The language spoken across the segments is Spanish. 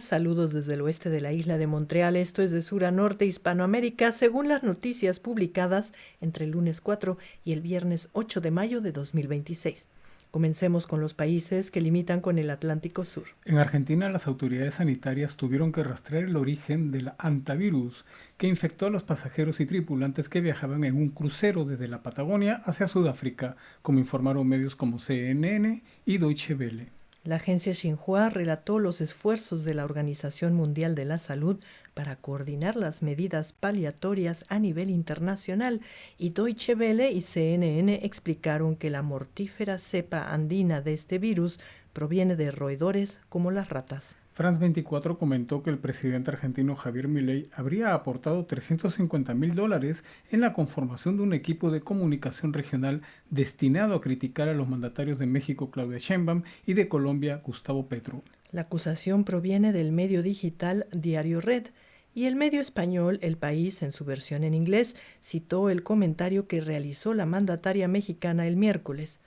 Saludos desde el oeste de la isla de Montreal, esto es de sur a norte Hispanoamérica, según las noticias publicadas entre el lunes 4 y el viernes 8 de mayo de 2026. Comencemos con los países que limitan con el Atlántico Sur. En Argentina, las autoridades sanitarias tuvieron que rastrear el origen del hantavirus que infectó a los pasajeros y tripulantes que viajaban en un crucero desde la Patagonia hacia Sudáfrica, como informaron medios como CNN y Deutsche Welle. La agencia Xinhua relató los esfuerzos de la Organización Mundial de la Salud para coordinar las medidas paliatorias a nivel internacional y Deutsche Welle y CNN explicaron que la mortífera cepa andina de este virus proviene de roedores como las ratas. France 24 comentó que el presidente argentino Javier Milei habría aportado $350.000 en la conformación de un equipo de comunicación regional destinado a criticar a los mandatarios de México Claudia Sheinbaum y de Colombia Gustavo Petro. La acusación proviene del medio digital Diario Red y el medio español El País, en su versión en inglés, citó el comentario que realizó la mandataria mexicana el miércoles.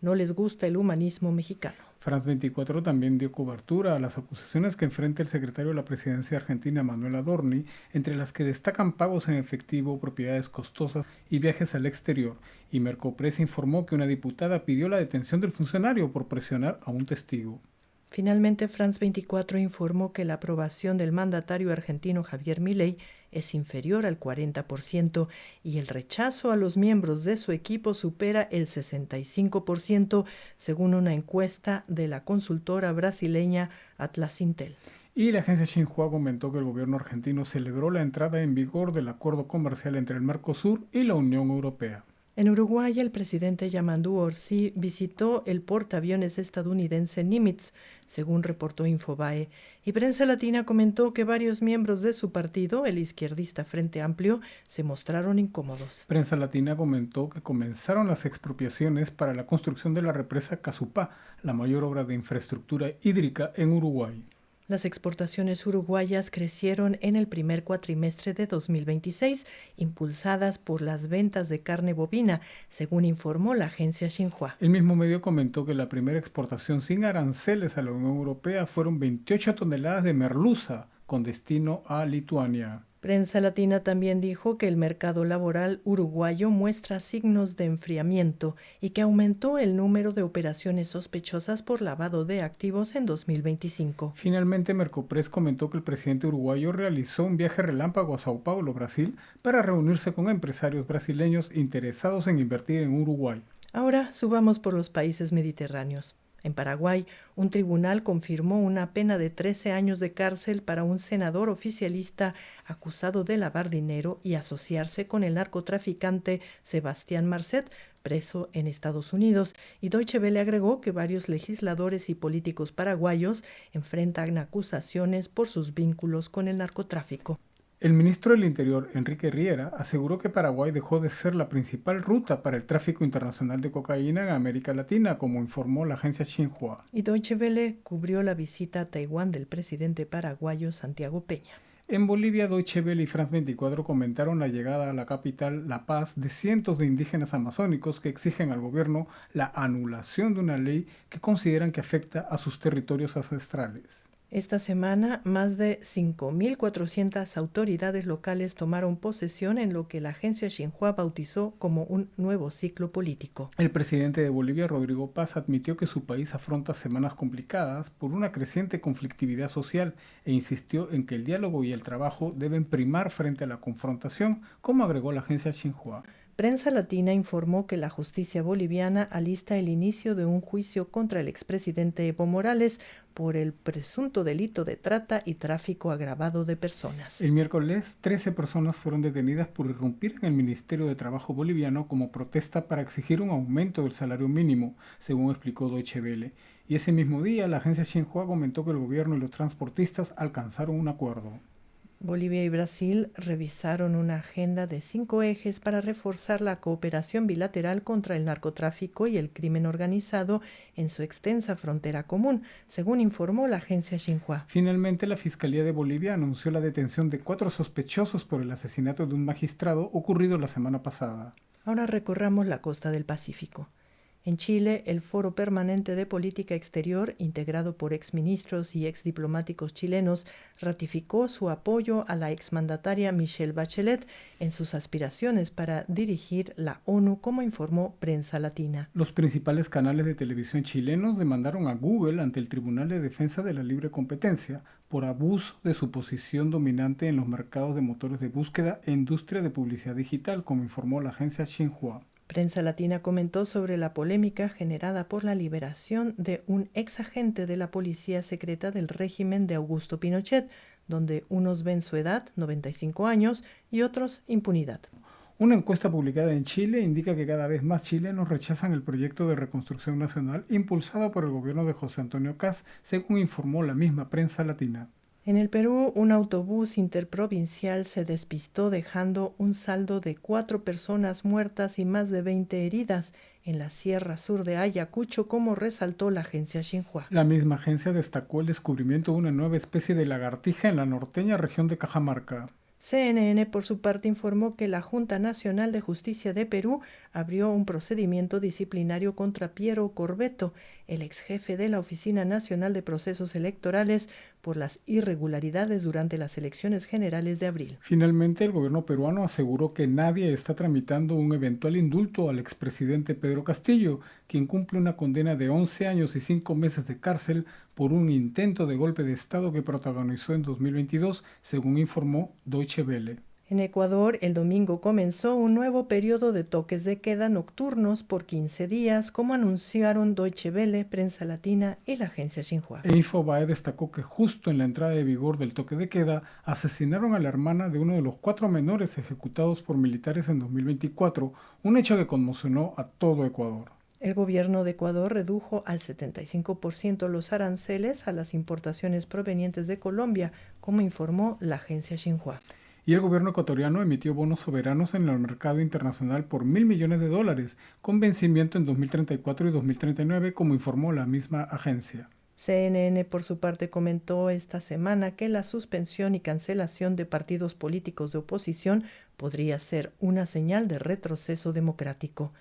No les gusta el humanismo mexicano. France 24 también dio cobertura a las acusaciones que enfrenta el secretario de la presidencia argentina Manuel Adorni, entre las que destacan pagos en efectivo, propiedades costosas y viajes al exterior, y Mercopress informó que una diputada pidió la detención del funcionario por presionar a un testigo. Finalmente, France 24 informó que la aprobación del mandatario argentino Javier Milei es inferior al 40% y el rechazo a los miembros de su equipo supera el 65%, según una encuesta de la consultora brasileña Atlas Intel. Y la agencia Xinhua comentó que el gobierno argentino celebró la entrada en vigor del acuerdo comercial entre el Mercosur y la Unión Europea. En Uruguay, el presidente Yamandu Orsi visitó el portaaviones estadounidense Nimitz, según reportó Infobae, y Prensa Latina comentó que varios miembros de su partido, el izquierdista Frente Amplio, se mostraron incómodos. Prensa Latina comentó que comenzaron las expropiaciones para la construcción de la represa Casupá, la mayor obra de infraestructura hídrica en Uruguay. Las exportaciones uruguayas crecieron en el primer cuatrimestre de 2026, impulsadas por las ventas de carne bovina, según informó la agencia Xinhua. El mismo medio comentó que la primera exportación sin aranceles a la Unión Europea fueron 28 toneladas de merluza, con destino a Lituania. Prensa Latina también dijo que el mercado laboral uruguayo muestra signos de enfriamiento y que aumentó el número de operaciones sospechosas por lavado de activos en 2025. Finalmente, Mercopress comentó que el presidente uruguayo realizó un viaje relámpago a Sao Paulo, Brasil, para reunirse con empresarios brasileños interesados en invertir en Uruguay. Ahora subamos por los países mediterráneos. En Paraguay, un tribunal confirmó una pena de 13 años de cárcel para un senador oficialista acusado de lavar dinero y asociarse con el narcotraficante Sebastián Marcet, preso en Estados Unidos, y Deutsche Welle agregó que varios legisladores y políticos paraguayos enfrentan acusaciones por sus vínculos con el narcotráfico. El ministro del Interior, Enrique Riera, aseguró que Paraguay dejó de ser la principal ruta para el tráfico internacional de cocaína en América Latina, como informó la agencia Xinhua. Y Deutsche Welle cubrió la visita a Taiwán del presidente paraguayo Santiago Peña. En Bolivia, Deutsche Welle y France 24 comentaron la llegada a la capital La Paz de cientos de indígenas amazónicos que exigen al gobierno la anulación de una ley que consideran que afecta a sus territorios ancestrales. Esta semana, más de 5.400 autoridades locales tomaron posesión en lo que la agencia Xinhua bautizó como un nuevo ciclo político. El presidente de Bolivia, Rodrigo Paz, admitió que su país afronta semanas complicadas por una creciente conflictividad social e insistió en que el diálogo y el trabajo deben primar frente a la confrontación, como agregó la agencia Xinhua. Prensa Latina informó que la justicia boliviana alista el inicio de un juicio contra el expresidente Evo Morales por el presunto delito de trata y tráfico agravado de personas. El miércoles, 13 personas fueron detenidas por irrumpir en el Ministerio de Trabajo boliviano como protesta para exigir un aumento del salario mínimo, según explicó Deutsche Welle. Y ese mismo día, la agencia Xinhua comentó que el gobierno y los transportistas alcanzaron un acuerdo. Bolivia y Brasil revisaron una agenda de 5 ejes para reforzar la cooperación bilateral contra el narcotráfico y el crimen organizado en su extensa frontera común, según informó la agencia Xinhua. Finalmente, la Fiscalía de Bolivia anunció la detención de 4 sospechosos por el asesinato de un magistrado ocurrido la semana pasada. Ahora recorramos la costa del Pacífico. En Chile, el Foro Permanente de Política Exterior, integrado por exministros y exdiplomáticos chilenos, ratificó su apoyo a la exmandataria Michelle Bachelet en sus aspiraciones para dirigir la ONU, como informó Prensa Latina. Los principales canales de televisión chilenos demandaron a Google ante el Tribunal de Defensa de la Libre Competencia por abuso de su posición dominante en los mercados de motores de búsqueda e industria de publicidad digital, como informó la agencia Xinhua. Prensa Latina comentó sobre la polémica generada por la liberación de un exagente de la policía secreta del régimen de Augusto Pinochet, donde unos ven su edad, 95 años, y otros impunidad. Una encuesta publicada en Chile indica que cada vez más chilenos rechazan el proyecto de reconstrucción nacional impulsado por el gobierno de José Antonio Kast, según informó la misma Prensa Latina. En el Perú, un autobús interprovincial se despistó dejando un saldo de 4 personas muertas y más de 20 heridas en la Sierra Sur de Ayacucho, como resaltó la agencia Xinhua. La misma agencia destacó el descubrimiento de una nueva especie de lagartija en la norteña región de Cajamarca. CNN, por su parte, informó que la Junta Nacional de Justicia de Perú abrió un procedimiento disciplinario contra Piero Corbeto, el ex jefe de la Oficina Nacional de Procesos Electorales, por las irregularidades durante las elecciones generales de abril. Finalmente, el gobierno peruano aseguró que nadie está tramitando un eventual indulto al expresidente Pedro Castillo, quien cumple una condena de 11 años y 5 meses de cárcel por un intento de golpe de Estado que protagonizó en 2022, según informó Deutsche Welle. En Ecuador, el domingo comenzó un nuevo periodo de toques de queda nocturnos por 15 días, como anunciaron Deutsche Welle, Prensa Latina y la agencia Xinhua. Infobae destacó que justo en la entrada de vigor del toque de queda, asesinaron a la hermana de uno de los 4 menores ejecutados por militares en 2024, un hecho que conmocionó a todo Ecuador. El gobierno de Ecuador redujo al 75% los aranceles a las importaciones provenientes de Colombia, como informó la agencia Xinhua. Y el gobierno ecuatoriano emitió bonos soberanos en el mercado internacional por $1.000 millones, con vencimiento en 2034 y 2039, como informó la misma agencia. CNN, por su parte, comentó esta semana que la suspensión y cancelación de partidos políticos de oposición podría ser una señal de retroceso democrático.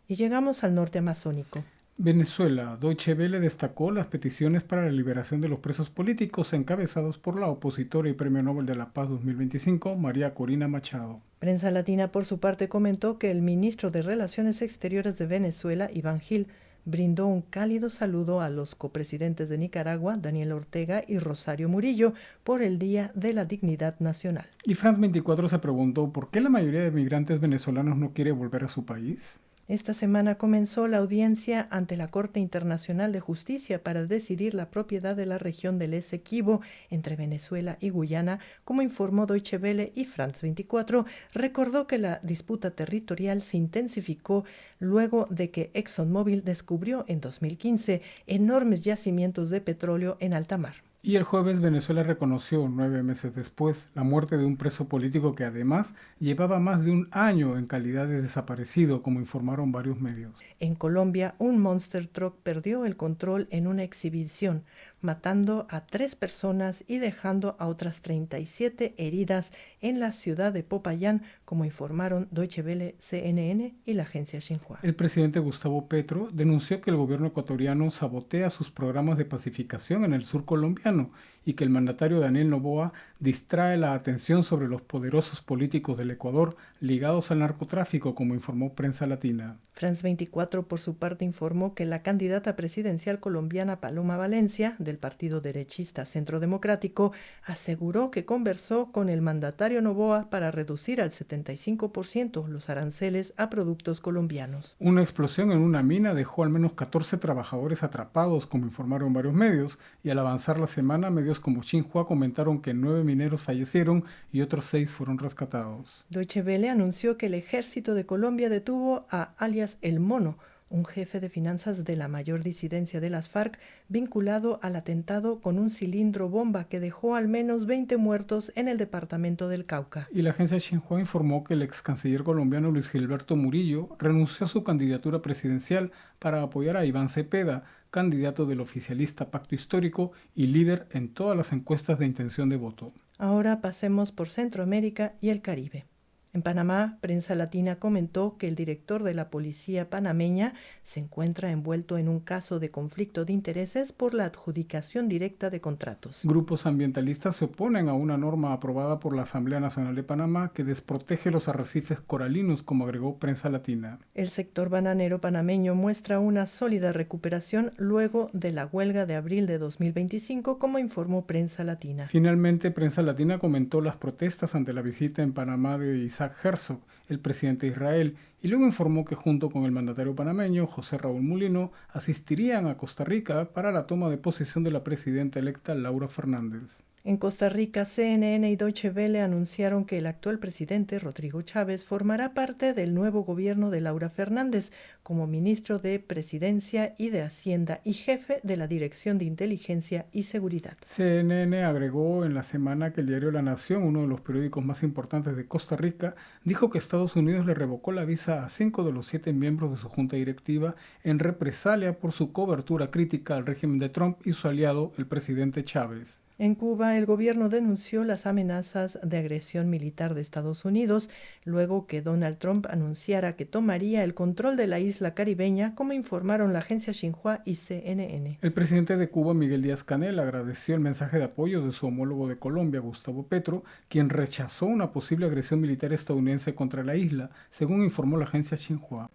Y llegamos al norte amazónico. Venezuela. Deutsche Welle destacó las peticiones para la liberación de los presos políticos encabezados por la opositora y Premio Nobel de la Paz 2025, María Corina Machado. Prensa Latina, por su parte, comentó que el ministro de Relaciones Exteriores de Venezuela, Iván Gil, brindó un cálido saludo a los copresidentes de Nicaragua, Daniel Ortega y Rosario Murillo, por el Día de la Dignidad Nacional. Y France 24 se preguntó por qué la mayoría de migrantes venezolanos no quiere volver a su país. Esta semana comenzó la audiencia ante la Corte Internacional de Justicia para decidir la propiedad de la región del Esequibo entre Venezuela y Guyana, como informó Deutsche Welle, y France 24 recordó que la disputa territorial se intensificó luego de que ExxonMobil descubrió en 2015 enormes yacimientos de petróleo en alta mar. Y el jueves Venezuela reconoció, 9 meses después, la muerte de un preso político que además llevaba más de un año en calidad de desaparecido, como informaron varios medios. En Colombia, un Monster Truck perdió el control en una exhibición, matando a 3 personas y dejando a otras 37 heridas en la ciudad de Popayán, como informaron Deutsche Welle, CNN y la agencia Xinhua. El presidente Gustavo Petro denunció que el gobierno ecuatoriano sabotea sus programas de pacificación en el sur colombiano y que el mandatario Daniel Noboa distrae la atención sobre los poderosos políticos del Ecuador ligados al narcotráfico, como informó Prensa Latina. France 24, por su parte, informó que la candidata presidencial colombiana Paloma Valencia, del partido derechista Centro Democrático, aseguró que conversó con el mandatario Noboa para reducir al 75% los aranceles a productos colombianos. Una explosión en una mina dejó al menos 14 trabajadores atrapados, como informaron varios medios, y al avanzar la semana, medios como Xinhua comentaron que 9 mineros fallecieron y otros 6 fueron rescatados. Deutsche Welle anunció que el ejército de Colombia detuvo a alias El Mono, un jefe de finanzas de la mayor disidencia de las FARC, vinculado al atentado con un cilindro bomba que dejó al menos 20 muertos en el departamento del Cauca. Y la agencia Xinhua informó que el ex canciller colombiano Luis Gilberto Murillo renunció a su candidatura presidencial para apoyar a Iván Cepeda, candidato del oficialista Pacto Histórico y líder en todas las encuestas de intención de voto. Ahora pasemos por Centroamérica y el Caribe. En Panamá, Prensa Latina comentó que el director de la policía panameña se encuentra envuelto en un caso de conflicto de intereses por la adjudicación directa de contratos. Grupos ambientalistas se oponen a una norma aprobada por la Asamblea Nacional de Panamá que desprotege los arrecifes coralinos, como agregó Prensa Latina. El sector bananero panameño muestra una sólida recuperación luego de la huelga de abril de 2025, como informó Prensa Latina. Finalmente, Prensa Latina comentó las protestas ante la visita en Panamá de Isaac Herzog, el presidente de Israel, y luego informó que junto con el mandatario panameño, José Raúl Mulino, asistirían a Costa Rica para la toma de posesión de la presidenta electa Laura Fernández. En Costa Rica, CNN y Deutsche Welle anunciaron que el actual presidente, Rodrigo Chávez, formará parte del nuevo gobierno de Laura Fernández como ministro de Presidencia y de Hacienda y jefe de la Dirección de Inteligencia y Seguridad. CNN agregó en la semana que el diario La Nación, uno de los periódicos más importantes de Costa Rica, dijo que Estados Unidos le revocó la visa a 5 de los 7 miembros de su junta directiva en represalia por su cobertura crítica al régimen de Trump y su aliado, el presidente Chávez. En Cuba, el gobierno denunció las amenazas de agresión militar de Estados Unidos luego que Donald Trump anunciara que tomaría el control de la isla caribeña, como informaron la agencia Xinhua y CNN. El presidente de Cuba, Miguel Díaz-Canel, agradeció el mensaje de apoyo de su homólogo de Colombia, Gustavo Petro, quien rechazó una posible agresión militar estadounidense contra la isla, según informó la agencia Xinhua.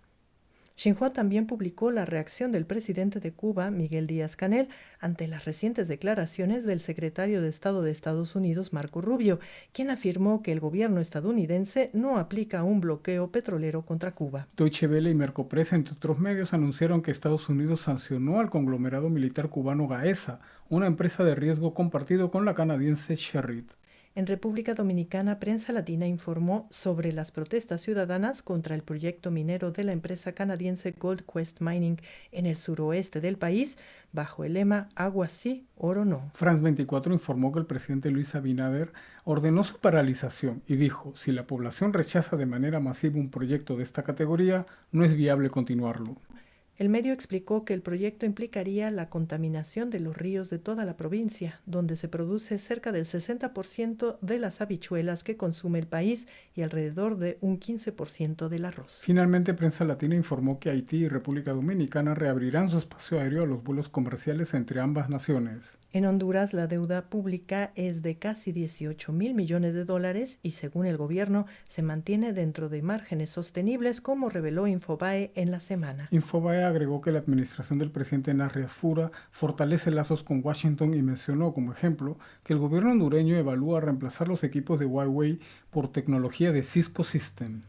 Xinhua también publicó la reacción del presidente de Cuba, Miguel Díaz-Canel, ante las recientes declaraciones del secretario de Estado de Estados Unidos, Marco Rubio, quien afirmó que el gobierno estadounidense no aplica un bloqueo petrolero contra Cuba. Deutsche Welle y Mercopress, entre otros medios, anunciaron que Estados Unidos sancionó al conglomerado militar cubano Gaesa, una empresa de riesgo compartido con la canadiense Sherritt. En República Dominicana, Prensa Latina informó sobre las protestas ciudadanas contra el proyecto minero de la empresa canadiense Gold Quest Mining en el suroeste del país, bajo el lema Agua sí, oro no. France 24 informó que el presidente Luis Abinader ordenó su paralización y dijo, si la población rechaza de manera masiva un proyecto de esta categoría, no es viable continuarlo. El medio explicó que el proyecto implicaría la contaminación de los ríos de toda la provincia, donde se produce cerca del 60% de las habichuelas que consume el país y alrededor de un 15% del arroz. Finalmente, Prensa Latina informó que Haití y República Dominicana reabrirán su espacio aéreo a los vuelos comerciales entre ambas naciones. En Honduras, la deuda pública es de casi 18.000 millones de dólares y, según el gobierno, se mantiene dentro de márgenes sostenibles, como reveló Infobae en la semana. Infobae agregó que la administración del presidente Nasri Asfura fortalece lazos con Washington y mencionó como ejemplo que el gobierno hondureño evalúa reemplazar los equipos de Huawei por tecnología de Cisco System.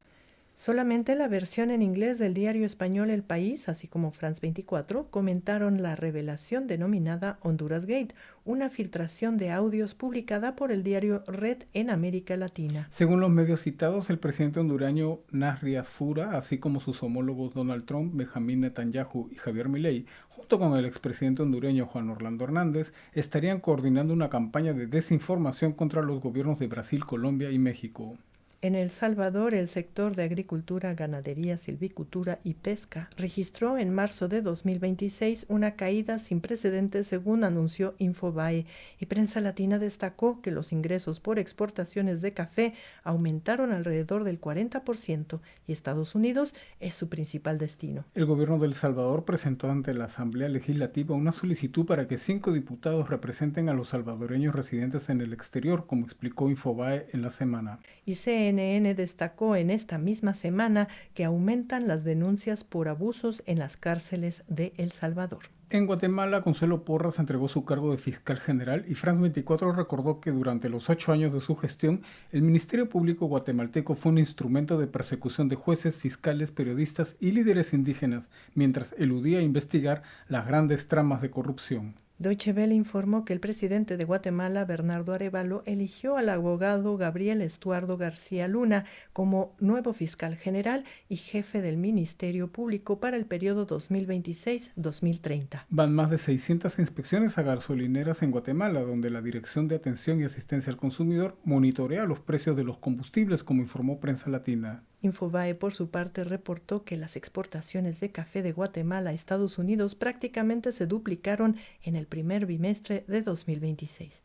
Solamente la versión en inglés del diario español El País, así como France 24, comentaron la revelación denominada Honduras Gate, una filtración de audios publicada por el diario Red en América Latina. Según los medios citados, el presidente hondureño Nasri Asfura, así como sus homólogos Donald Trump, Benjamín Netanyahu y Javier Milei, junto con el expresidente hondureño Juan Orlando Hernández, estarían coordinando una campaña de desinformación contra los gobiernos de Brasil, Colombia y México. En El Salvador, el sector de agricultura, ganadería, silvicultura y pesca registró en marzo de 2026 una caída sin precedentes, según anunció Infobae, y Prensa Latina destacó que los ingresos por exportaciones de café aumentaron alrededor del 40% y Estados Unidos es su principal destino. El gobierno de El Salvador presentó ante la Asamblea Legislativa una solicitud para que 5 diputados representen a los salvadoreños residentes en el exterior, como explicó Infobae en la semana. Y CNN destacó en esta misma semana que aumentan las denuncias por abusos en las cárceles de El Salvador. En Guatemala, Consuelo Porras entregó su cargo de fiscal general y France 24 recordó que durante los 8 años de su gestión, el Ministerio Público guatemalteco fue un instrumento de persecución de jueces, fiscales, periodistas y líderes indígenas, mientras eludía investigar las grandes tramas de corrupción. Deutsche Welle informó que el presidente de Guatemala, Bernardo Arévalo, eligió al abogado Gabriel Estuardo García Luna como nuevo fiscal general y jefe del Ministerio Público para el periodo 2026-2030. Van más de 600 inspecciones a gasolineras en Guatemala, donde la Dirección de Atención y Asistencia al Consumidor monitorea los precios de los combustibles, como informó Prensa Latina. Infobae, por su parte, reportó que las exportaciones de café de Guatemala a Estados Unidos prácticamente se duplicaron en el primer bimestre de 2026.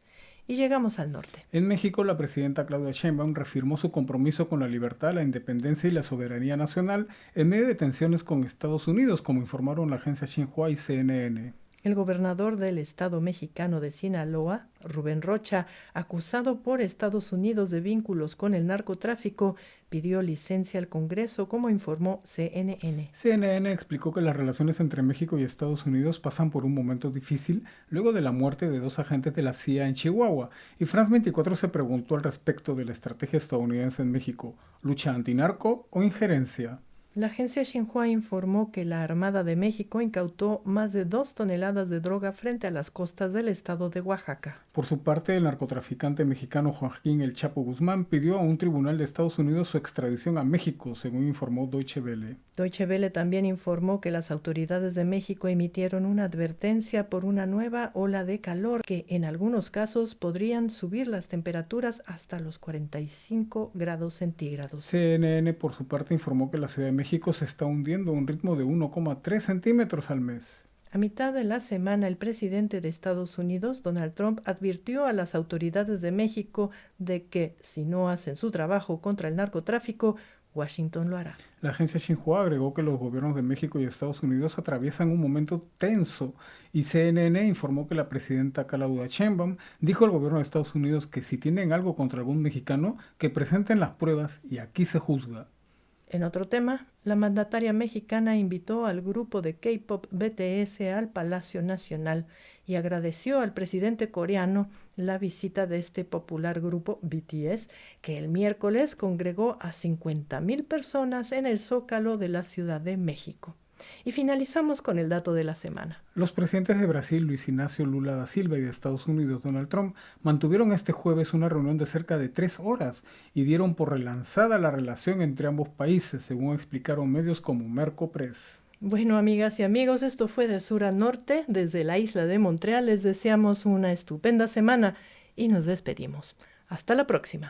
Y llegamos al norte. En México, la presidenta Claudia Sheinbaum reafirmó su compromiso con la libertad, la independencia y la soberanía nacional en medio de tensiones con Estados Unidos, como informaron la agencia Xinhua y CNN. El gobernador del estado mexicano de Sinaloa, Rubén Rocha, acusado por Estados Unidos de vínculos con el narcotráfico, pidió licencia al Congreso, como informó CNN. CNN explicó que las relaciones entre México y Estados Unidos pasan por un momento difícil luego de la muerte de 2 agentes de la CIA en Chihuahua, y France 24 se preguntó al respecto de la estrategia estadounidense en México: ¿lucha antinarco o injerencia? La agencia Xinhua informó que la Armada de México incautó más de 2 toneladas de droga frente a las costas del estado de Oaxaca. Por su parte, el narcotraficante mexicano Joaquín El Chapo Guzmán pidió a un tribunal de Estados Unidos su extradición a México, según informó Deutsche Welle. Deutsche Welle también informó que las autoridades de México emitieron una advertencia por una nueva ola de calor que en algunos casos podrían subir las temperaturas hasta los 45 grados centígrados. CNN, por su parte, informó que la Ciudad de México se está hundiendo a un ritmo de 1,3 centímetros al mes. A mitad de la semana, el presidente de Estados Unidos, Donald Trump, advirtió a las autoridades de México de que, si no hacen su trabajo contra el narcotráfico, Washington lo hará. La agencia Xinhua agregó que los gobiernos de México y Estados Unidos atraviesan un momento tenso, y CNN informó que la presidenta Claudia Sheinbaum dijo al gobierno de Estados Unidos que si tienen algo contra algún mexicano, que presenten las pruebas y aquí se juzga. En otro tema, la mandataria mexicana invitó al grupo de K-pop BTS al Palacio Nacional y agradeció al presidente coreano la visita de este popular grupo BTS, que el miércoles congregó a 50,000 personas en el Zócalo de la Ciudad de México. Y finalizamos con el dato de la semana. Los presidentes de Brasil, Luis Ignacio Lula da Silva, y de Estados Unidos, Donald Trump, mantuvieron este jueves una reunión de cerca de 3 horas y dieron por relanzada la relación entre ambos países, según explicaron medios como Mercopress. Bueno, amigas y amigos, esto fue de sur a norte. Desde la isla de Montreal les deseamos una estupenda semana y nos despedimos. Hasta la próxima.